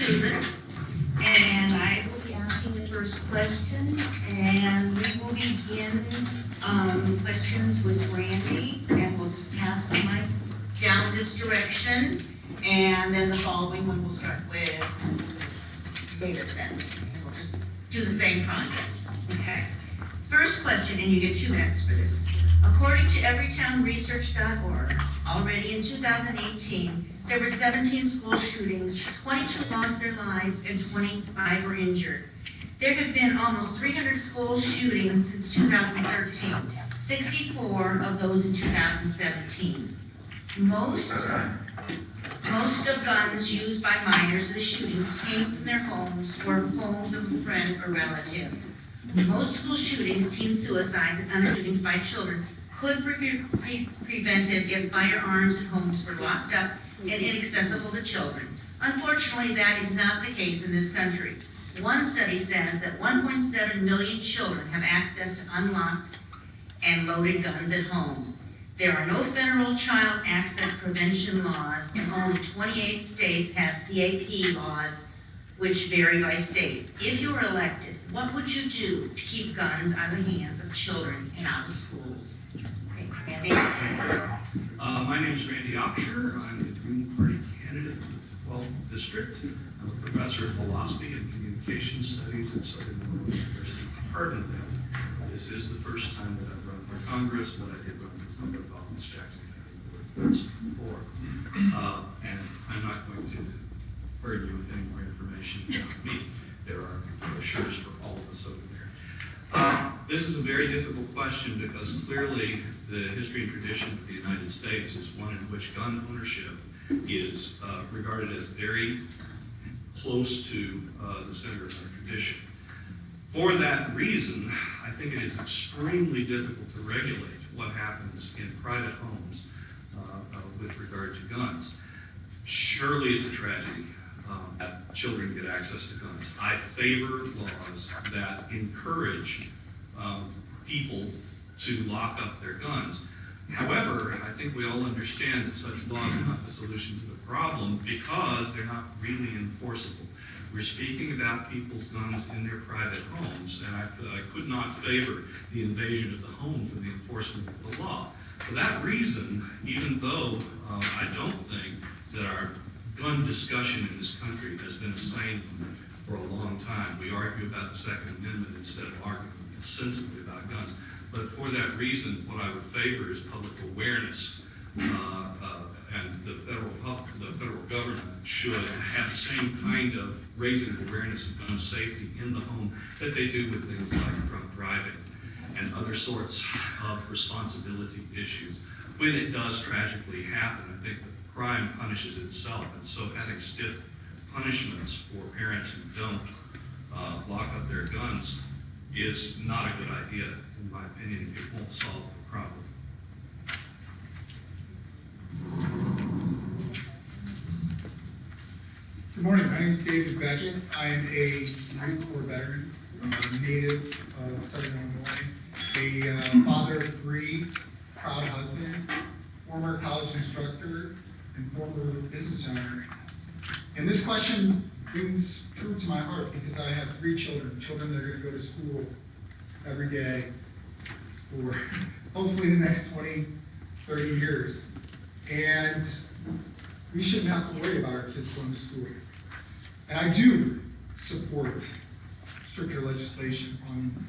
Susan, and I will be asking the first question, and we will begin questions with Randy, and we'll just pass the mic down this direction, and then the following one we'll start with David then. And we'll just do the same process, okay? First question, and you get 2 minutes for this. According to everytownresearch.org, already in 2018, there were 17 school shootings, 22 lost their lives, and 25 were injured. There have been almost 300 school shootings since 2013, 64 of those in 2017. Most of guns used by minors in the shootings came from their homes or homes of a friend or relative. Most school shootings, teen suicides, and other shootings by children could be prevented if firearms in homes were locked up and inaccessible to children. Unfortunately, that is not the case in this country. One study says that 1.7 million children have access to unlocked and loaded guns at home. There are no federal child access prevention laws, and only 28 states have CAP laws, which vary by state. If you were elected, what would you do to keep guns out of the hands of children and out of schools? Okay, Randy? My name is Randy Opsher. I'm the Green Party candidate for the 12th District. I'm a professor of philosophy and communication studies at Southern Illinois University Carbondale. This is the first time that I've run for Congress, but I did run for public office Jackson County Board before. And I'm not going to burden you with any more information about me. There are brochures for all of us over there. This is a very difficult question because clearly the history and tradition of the United States is one in which gun ownership is regarded as very close to the center of our tradition. For that reason, I think it is extremely difficult to regulate what happens in private homes with regard to guns. Surely it's a tragedy that children get access to guns. I favor laws that encourage people to lock up their guns. However, I think we all understand that such laws are not the solution to the problem because they're not really enforceable. We're speaking about people's guns in their private homes, and I could not favor the invasion of the home for the enforcement of the law. For that reason, even though I don't think that our gun discussion in this country has been a sane one for a long time, we argue about the Second Amendment instead of arguing sensibly about guns. But for that reason, what I would favor is public awareness, and the federal government should have the same kind of raising awareness of gun safety in the home that they do with things like drunk driving and other sorts of responsibility issues. When it does tragically happen, I think the crime punishes itself, and so having stiff punishments for parents who don't lock up their guns is not a good idea. In my opinion, it won't solve the problem. Good morning, my name is David Beckett. I am a Marine Corps veteran, native of Southern Illinois, a father of 3, proud husband, former college instructor, and former business owner. And this question rings true to my heart because I have 3 children that are going to go to school every day for hopefully the next 20, 30 years. And we shouldn't have to worry about our kids going to school. And I do support stricter legislation on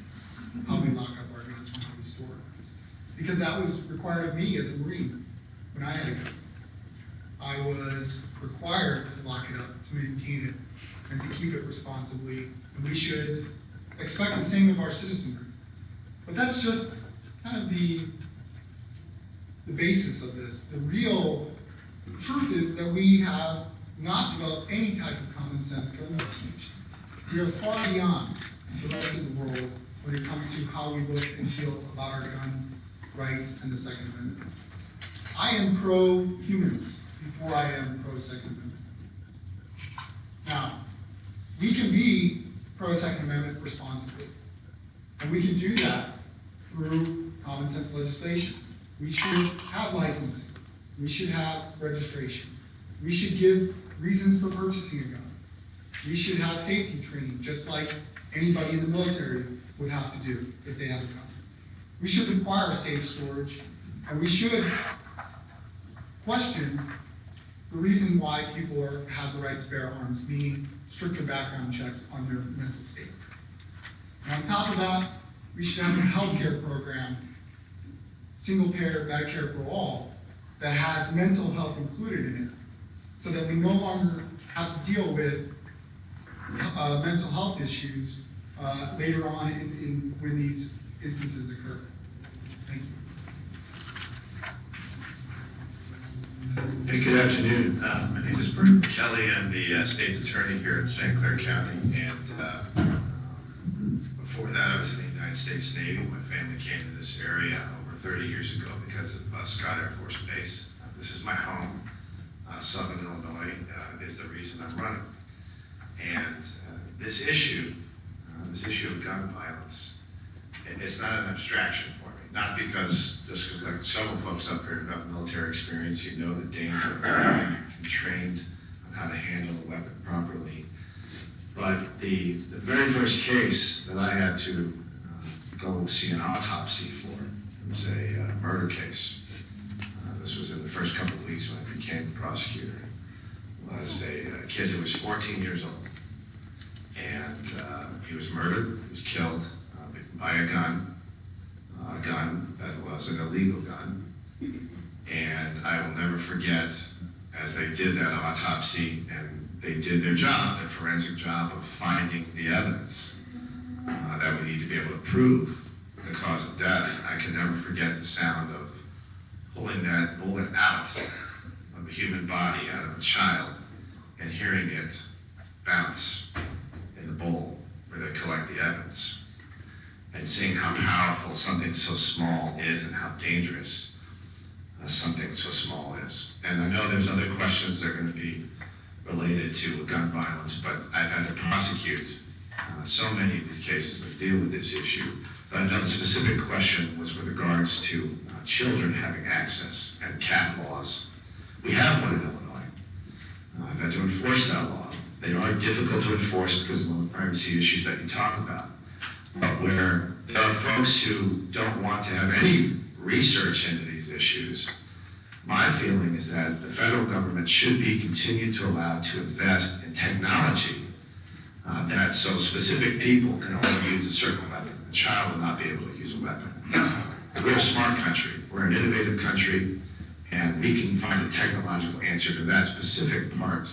how we lock up our guns and how we store our guns. Because that was required of me as a Marine when I had a gun. I was required to lock it up, to maintain it, and to keep it responsibly. And we should expect the same of our citizenry. But that's just kind of the basis of this. The real truth is that we have not developed any type of common sense gun legislation. We are far beyond the rest of the world when it comes to how we look and feel about our gun rights and the Second Amendment. I am pro-humans before I am pro-Second Amendment. Now, we can be pro-Second Amendment responsibly, and we can do that through common sense legislation. We should have licensing. We should have registration. We should give reasons for purchasing a gun. We should have safety training, just like anybody in the military would have to do if they have a gun. We should require safe storage, and we should question the reason why people have the right to bear arms, meaning stricter background checks on their mental state. And on top of that, we should have a healthcare program, single-payer Medicare for all, that has mental health included in it, so that we no longer have to deal with mental health issues later on when these instances occur. Thank you. Hey, good afternoon. My name is Bert Kelly. I'm the state's attorney here in St. Clair County, and before that I was in the United States Navy. My family came to this area over 30 years ago because of Scott Air Force Base. This is my home. Southern Illinois is the reason I'm running. And this issue of gun violence, it's not an abstraction for me. Not just because like several folks up here have military experience, you know the danger of having been trained on how to handle a weapon properly. But the very first case that I had to go see an autopsy for, it was a murder case. This was in the first couple of weeks when I became a prosecutor. Was a kid who was 14 years old. And he was murdered, he was killed by a gun that was an illegal gun. And I will never forget, as they did that autopsy and they did their job, their forensic job of finding the evidence that we need to be able to prove the cause of death, I can never forget the sound of pulling that bullet out of a human body, out of a child, and hearing it bounce in the bowl where they collect the evidence, and seeing how powerful something so small is and how dangerous something so small is. And I know there's other questions that are going to be related to gun violence, but I've had to prosecute so many of these cases that deal with this issue. But I know the specific question was with regards to children having access and CAP laws. We have one in Illinois. I've had to enforce that law. They are difficult to enforce because of all the privacy issues that you talk about. But where there are folks who don't want to have any research into these issues, my feeling is that the federal government should be continued to allow to invest in technology that so specific people can only use a certain weapon. A child will not be able to use a weapon. We're a smart country. We're an innovative country, and we can find a technological answer to that specific part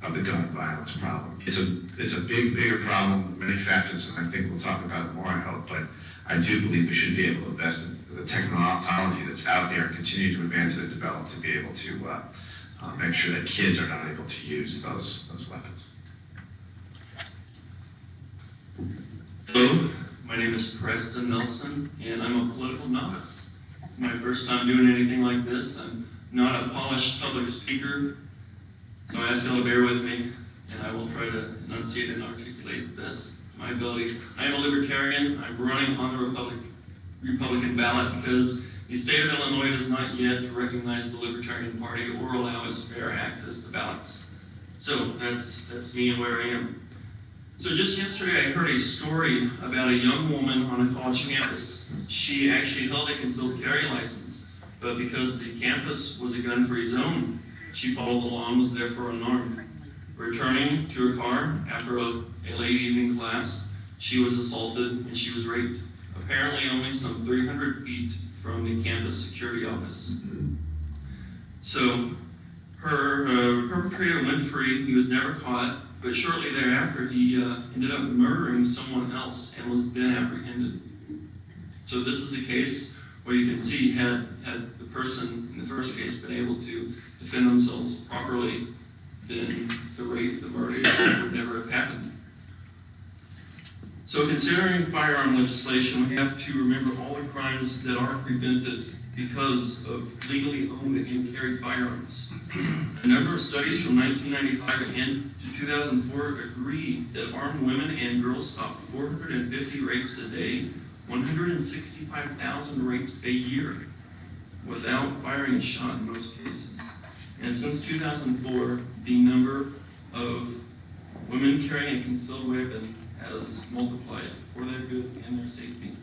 of the gun violence problem. It's a bigger problem with many facets, and I think we'll talk about it more, I hope, but I do believe we should be able to invest in the technology that's out there and continue to advance it and develop to be able to make sure that kids are not able to use those weapons. Hello, my name is Preston Nelson, and I'm a political novice. It's my first time doing anything like this. I'm not a polished public speaker, so I ask you all to bear with me, and I will try to enunciate and articulate the best of my ability. I am a libertarian. I'm running on the Republican ballot because the state of Illinois does not yet recognize the Libertarian Party or allow us fair access to ballots. So that's me and where I am. So just yesterday I heard a story about a young woman on a college campus. She actually held a concealed carry license, but because the campus was a gun-free zone, she followed the law and was therefore unarmed. Returning to her car after a late evening class, she was assaulted and she was raped, apparently only some 300 feet from the campus security office. So her perpetrator went free. He was never caught, but shortly thereafter he ended up murdering someone else and was then apprehended. So this is a case where you can see had the person in the first case been able to defend themselves properly, then the rape, the murder would never have happened. So considering firearm legislation, we have to remember all the crimes that are prevented because of legally owned and carried firearms. A number of studies from 1995 and to 2004 agree that armed women and girls stop 450 rapes a day, 165,000 rapes a year, without firing a shot in most cases. And since 2004, the number of Women carrying a concealed weapon has multiplied for their good and their safety.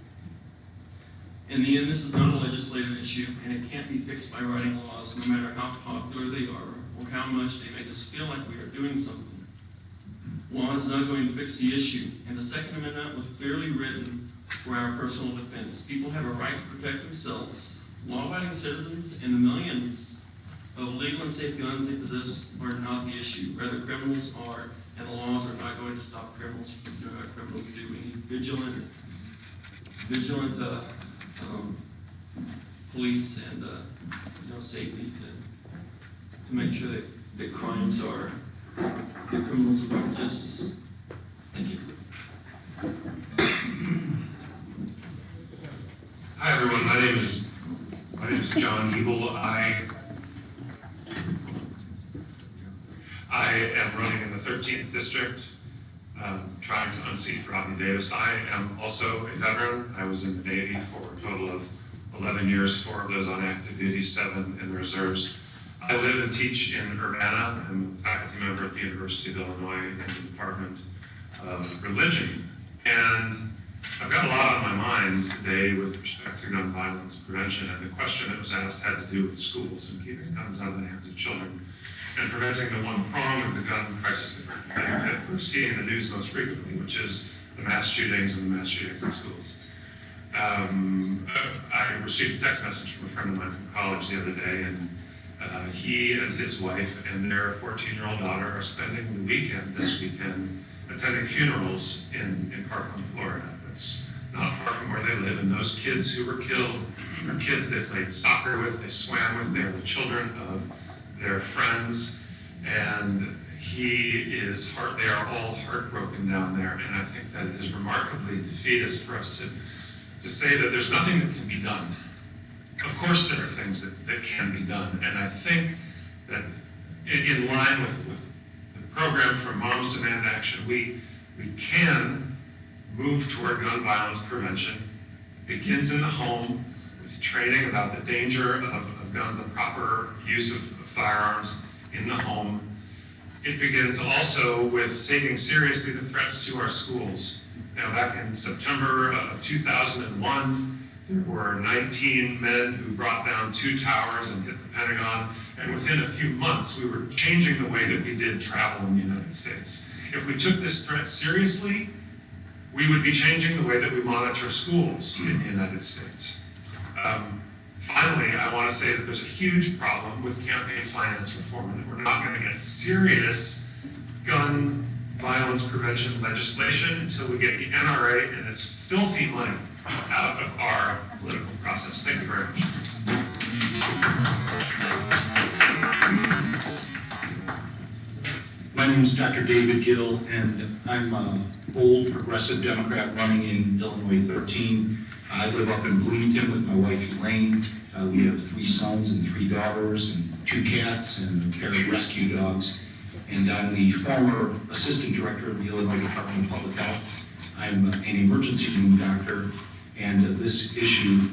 In the end, this is not a legislative issue, and it can't be fixed by writing laws, no matter how popular they are or how much they make us feel like we are doing something. Law is not going to fix the issue, and the Second Amendment was clearly written for our personal defense. People have a right to protect themselves. Law-abiding citizens and the millions of legal and safe guns they possess are not the issue. Rather, criminals are, and the laws are not going to stop criminals from doing what criminals do. We need vigilant police and safety to make sure that crimes are, that criminals are brought to justice. Thank you. Hi everyone, my name is John Hebel. I am running in the 13th district, trying to unseat Rodney Davis. I am also a veteran. I was in the Navy for a total of 11 years, 4 of those on active duty, 7 in the reserves. I live and teach in Urbana. I'm a faculty member at the University of Illinois in the Department of Religion. And I've got a lot on my mind today with respect to gun violence prevention, and the question that was asked had to do with schools and keeping guns out of the hands of children and preventing the one prong of the gun crisis that we're seeing in the news most frequently, which is the mass shootings and the mass shootings in schools. I received a text message from a friend of mine from college the other day, and he and his wife and their 14-year-old daughter are spending this weekend, attending funerals in Parkland, Florida. It's not far from where they live, and those kids who were killed are kids they played soccer with, they swam with, they are the children of their friends, and they are all heartbroken down there, and I think that it is remarkably defeatist for us to say that there's nothing that can be done. Of course there are things that can be done, and I think that in line with the program for Moms Demand Action, we can move toward gun violence prevention. It begins in the home with training about the danger of gun, the proper use of firearms in the home. It begins also with taking seriously the threats to our schools. Now, back in September of 2001, there were 19 men who brought down 2 towers and hit the Pentagon, and within a few months, we were changing the way that we did travel in the United States. If we took this threat seriously, we would be changing the way that we monitor schools in the United States. Finally, I want to say that there's a huge problem with campaign finance reform, and that we're not going to get serious gun violence prevention legislation until we get the NRA and its filthy money out of our political process. Thank you very much. My name is Dr. David Gill, and I'm an old progressive Democrat running in Illinois 13. I live up in Bloomington with my wife Elaine. We have 3 sons and 3 daughters and 2 cats and a pair of rescue dogs. And I'm the former assistant director of the Illinois Department of Public Health. I'm an emergency room doctor, and this issue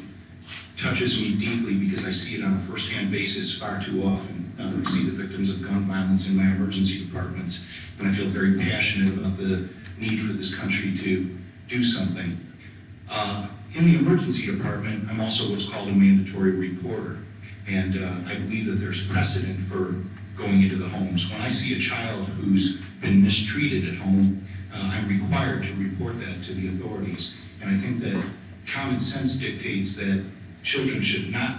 touches me deeply because I see it on a first-hand basis far too often. I see the victims of gun violence in my emergency departments, and I feel very passionate about the need for this country to do something. In the emergency department, I'm also what's called a mandatory reporter, and I believe that there's precedent for going into the homes. When I see a child who's been mistreated at home, I'm required to report that to the authorities. And I think that common sense dictates that children should not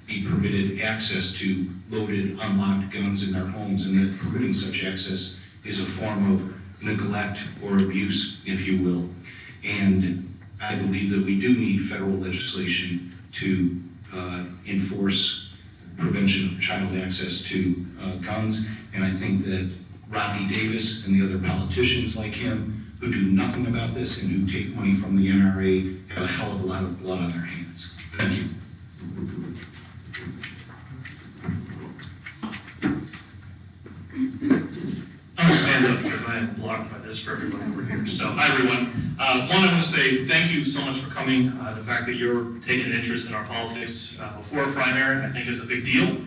be permitted access to loaded, unlocked guns in their homes, and that permitting such access is a form of neglect or abuse, if you will. And I believe that we do need federal legislation to enforce prevention of child access to guns, and I think that Rodney Davis and the other politicians like him who do nothing about this and who take money from the NRA have a hell of a lot of blood on their hands. Thank you. I'm going to stand up because I am blocked by this for everybody over here. So, hi everyone. One, I want to say thank you so much for coming. The fact that you're taking an interest in our politics before a primary, I think, is a big deal.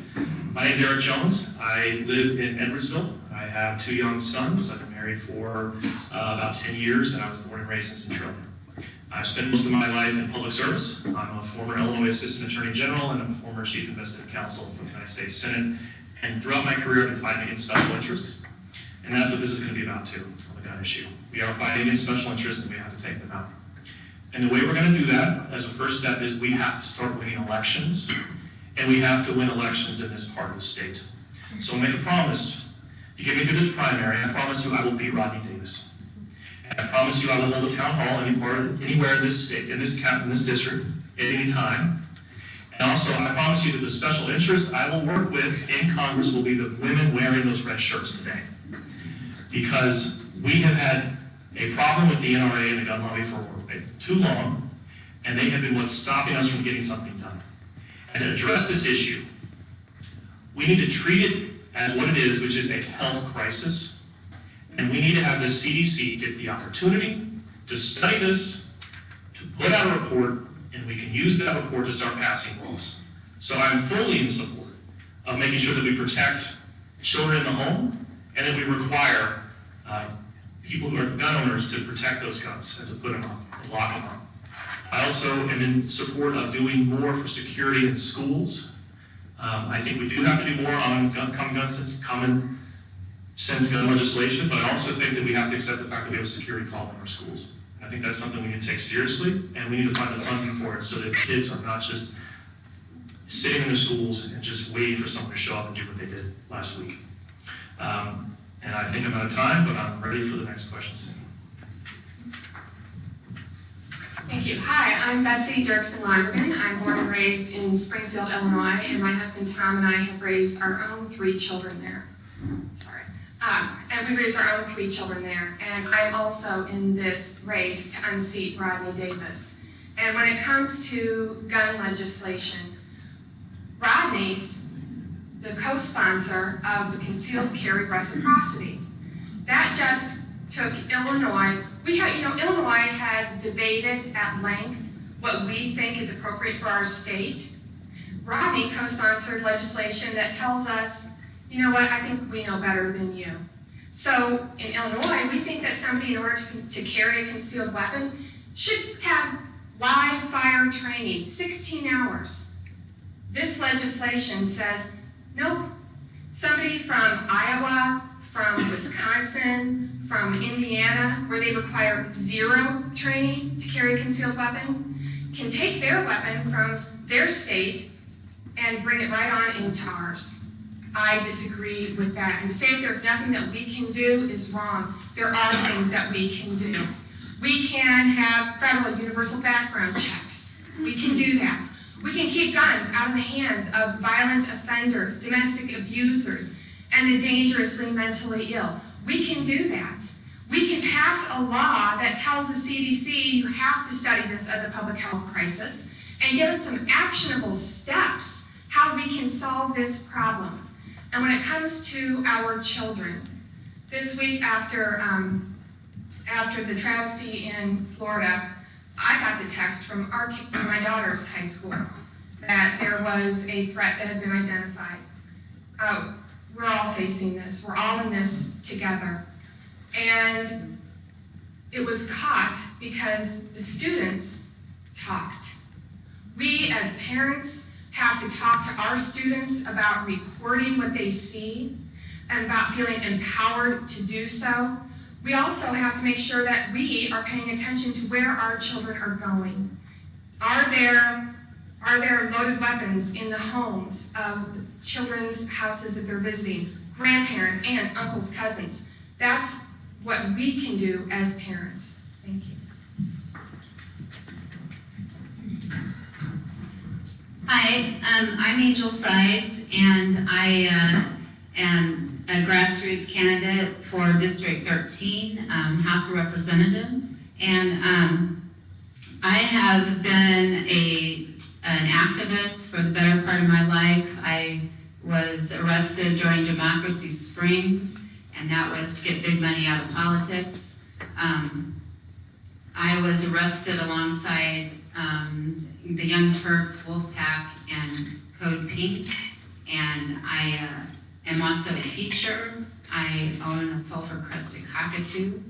My name is Eric Jones. I live in Edwardsville. I have 2 young sons. I've been married for about 10 years, and I was born and raised in Centralia. I've spent most of my life in public service. I'm a former Illinois Assistant Attorney General and I'm a former Chief Investigative Counsel for the United States Senate. And throughout my career, I've been fighting against special interests. And that's what this is going to be about too, on the gun issue. We are fighting against special interests and we have to take them out. And the way we're going to do that, as a first step, is we have to start winning elections. And we have to win elections in this part of the state. So I'll make a promise. You get me through this primary, I promise you I will beat Rodney Davis. And I promise you I will hold a town hall anywhere in this state, in this district, at any time. And also, I promise you that the special interest I will work with in Congress will be the women wearing those red shirts today. Because we have had a problem with the NRA and the gun lobby for too long, and they have been what's stopping us from getting something done. And to address this issue, we need to treat it as what it is, which is a health crisis. And we need to have the CDC get the opportunity to study this, to put out a report, and we can use that report to start passing laws. So I'm fully in support of making sure that we protect children in the home, and that we require people who are gun owners to protect those guns and to put them up and lock them up. I also am in support of doing more for security in schools. I think we do have to do more on common sense gun legislation, but I also think that we have to accept the fact that we have a security problem in our schools. I think that's something we need to take seriously, and we need to find the funding for it so that kids are not just sitting in their schools and just waiting for someone to show up and do what they did last week. And I think I'm out of time, but I'm ready for the next question, Cindy. Thank you. Hi, I'm Betsy Dirksen-Lonergan. I'm born and raised in Springfield, Illinois, and my husband Tom and I have raised our own 3 children there. Sorry. And we raised our own 3 children there. And I'm also in this race to unseat Rodney Davis. And when it comes to gun legislation, Rodney's the co-sponsor of the concealed carry reciprocity. That just took Illinois. Illinois has debated at length what we think is appropriate for our state. Rodney co-sponsored legislation that tells us, you know what, I think we know better than you. So in Illinois, we think that somebody, in order to carry a concealed weapon, should have live fire training, 16 hours. This legislation says, nope, somebody from Iowa, from Wisconsin, from Indiana, where they require 0 training to carry a concealed weapon, can take their weapon from their state and bring it right on into ours. I disagree with that. And to say that there's nothing that we can do is wrong. There are things that we can do. We can have federal universal background checks. We can do that. We can keep guns out of the hands of violent offenders, domestic abusers, and the dangerously mentally ill. We can do that. We can pass a law that tells the CDC you have to study this as a public health crisis and give us some actionable steps how we can solve this problem. And when it comes to our children, this week after the travesty in Florida, I got the text from my daughter's high school that there was a threat that had been identified. We're all facing this. We're all in this together. And it was caught because the students talked. We as parents have to talk to our students about reporting what they see and about feeling empowered to do so. We also have to make sure that we are paying attention to where our children are going. Are there loaded weapons in the homes of the children's houses that they're visiting? Grandparents, aunts, uncles, cousins. That's what we can do as parents. Thank you. Hi, I'm Angel Sides, and I am a grassroots candidate for District 13, House of Representative, and I have been an activist for the better part of my life. I was arrested during Democracy Springs, and that was to get big money out of politics. I was arrested alongside the Young Turks, Wolfpack, and Code Pink, and I am also a teacher. I own a sulfur-crested cockatoo.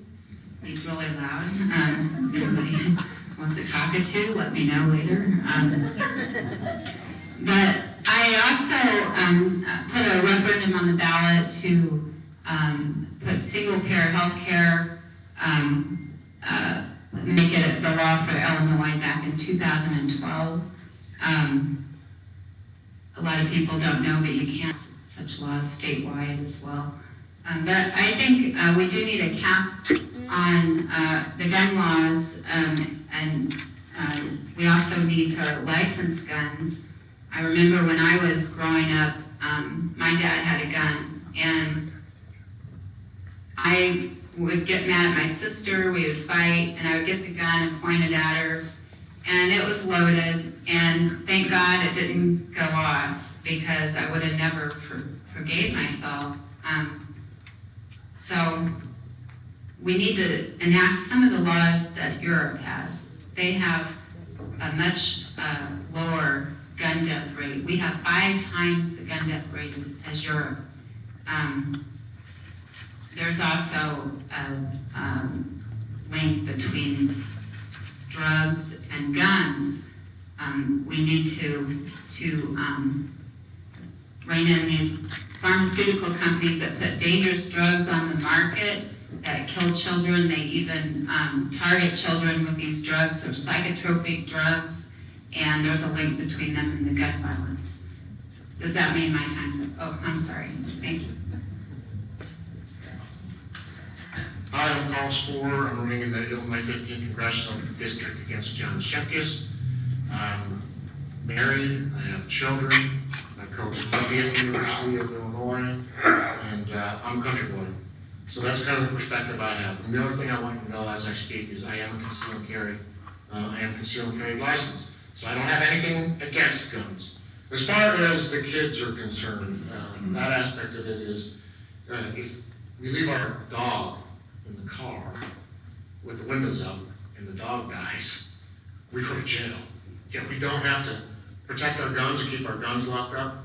He's really loud. If anybody wants a cockatoo, let me know later. But I also put a referendum on the ballot to put single-payer health care, make it the law for Illinois back in 2012. A lot of people don't know, but you can such laws statewide as well. But I think we do need a cap on the gun laws, and we also need to license guns. I remember when I was growing up, my dad had a gun, and I would get mad at my sister, we would fight, and I would get the gun and point it at her, and it was loaded, and thank God it didn't go off, because I would have never forgave myself. So we need to enact some of the laws that Europe has. They have a much lower gun death rate. We have 5 times the gun death rate as Europe. There's also a link between drugs and guns. We need to rein in these pharmaceutical companies that put dangerous drugs on the market that kill children. They even target children with these drugs. They're psychotropic drugs, and there's a link between them and the gun violence. Does that mean my time's up? Oh, I'm sorry. Thank you. Hi, I'm Carl Sporer. I'm running in the Illinois 15th Congressional District against John Shimkus. I'm married. I have children. I coach rugby at the University of Illinois, and I'm a country boy. So that's kind of the perspective I have. And the other thing I want you to know as I speak is I am a concealed carry. I am a concealed carry license. So I don't have anything against guns. As far as the kids are concerned, that aspect of it is if we leave our dog in the car with the windows up and the dog dies, we go to jail. Yet we don't have to protect our guns and keep our guns locked up.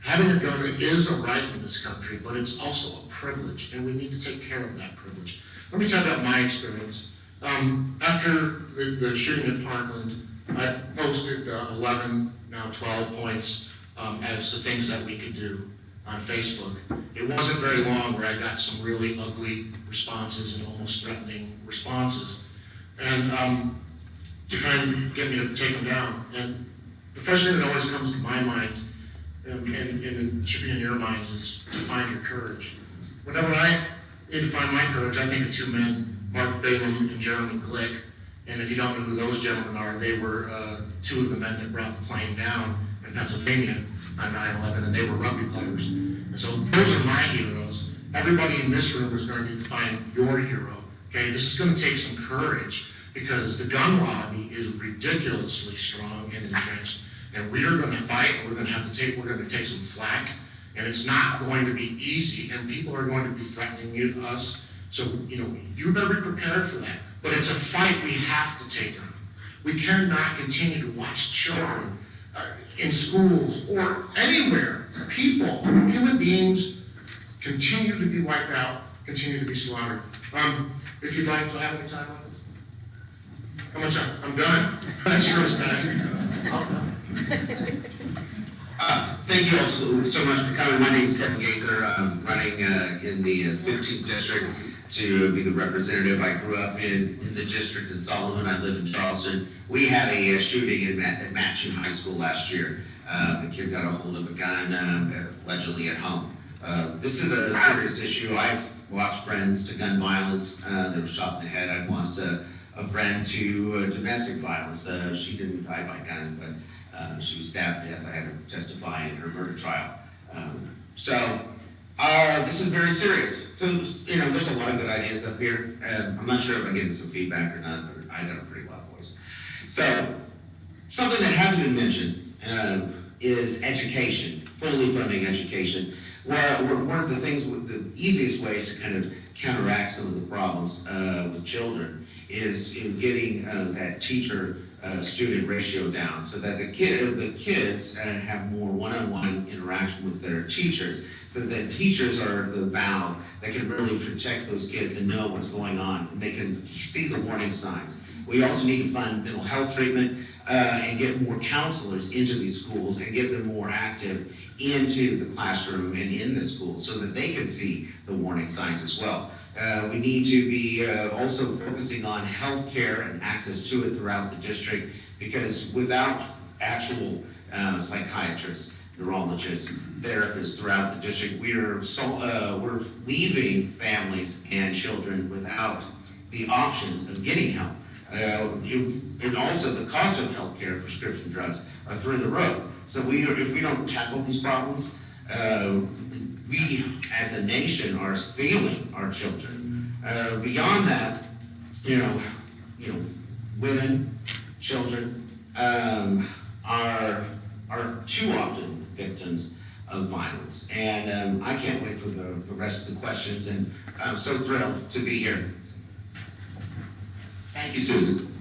Having a gun is a right in this country, but it's also a privilege, and we need to take care of that privilege. Let me tell you about my experience. After the shooting at Parkland, I posted 11, now 12 points as the things that we could do on Facebook. It wasn't very long where I got some really ugly responses and almost threatening responses. And to try and get me to take them down. And the first thing that always comes to my mind, and it should be in your minds, is to find your courage. Whenever I need to find my courage, I think of 2 men, Mark Bingham and Jeremy Glick. And if you don't know who those gentlemen are, they were 2 of the men that brought the plane down in Pennsylvania on 9/11, and they were rugby players. And so those are my heroes. Everybody in this room is going to need to find your hero. Okay, this is going to take some courage, because the gun lobby is ridiculously strong and entrenched, and we are going to fight, and we're going to take some flack, and it's not going to be easy, and people are going to be threatening us. So, you better be prepared for that. But it's a fight we have to take on. We cannot continue to watch children in schools or anywhere, people, human beings, continue to be wiped out, continue to be slaughtered. If you'd like to have any time on it. How much time? I'm done. That's yours, Madison. Thank you all so much for coming. My name is Kevin Gaither. I'm running in the 15th district to be the representative. I grew up in the district in Solomon. I live in Charleston. We had a shooting at Mattoon High School last year. The kid got a hold of a gun, allegedly at home. This is a serious issue. I've lost friends to gun violence. They were shot in the head. I've lost a friend to domestic violence. She didn't die by gun, but she was stabbed to death. I had her testify in her murder trial. This is very serious. So, there's a lot of good ideas up here. I'm not sure if I'm getting some feedback or not, but I got a pretty loud voice. So, something that hasn't been mentioned is education, fully funding education. One of the things, the easiest ways to kind of counteract some of the problems with children is in getting that teacher student ratio down so that the kids have more one-on-one interaction with their teachers. So that teachers are the valve that can really protect those kids and know what's going on, and they can see the warning signs. We also need to fund mental health treatment and get more counselors into these schools and get them more active into the classroom and in the school so that they can see the warning signs as well. We need to be also focusing on healthcare and access to it throughout the district, because without actual psychiatrists, neurologists, therapists throughout the district, we're leaving families and children without the options of getting help. And also the cost of healthcare, prescription drugs are through the roof. So if we don't tackle these problems, we as a nation are failing our children. Beyond that, women, children are too often victims of violence. And I can't wait for the rest of the questions, and I'm so thrilled to be here. Thank you, Susan.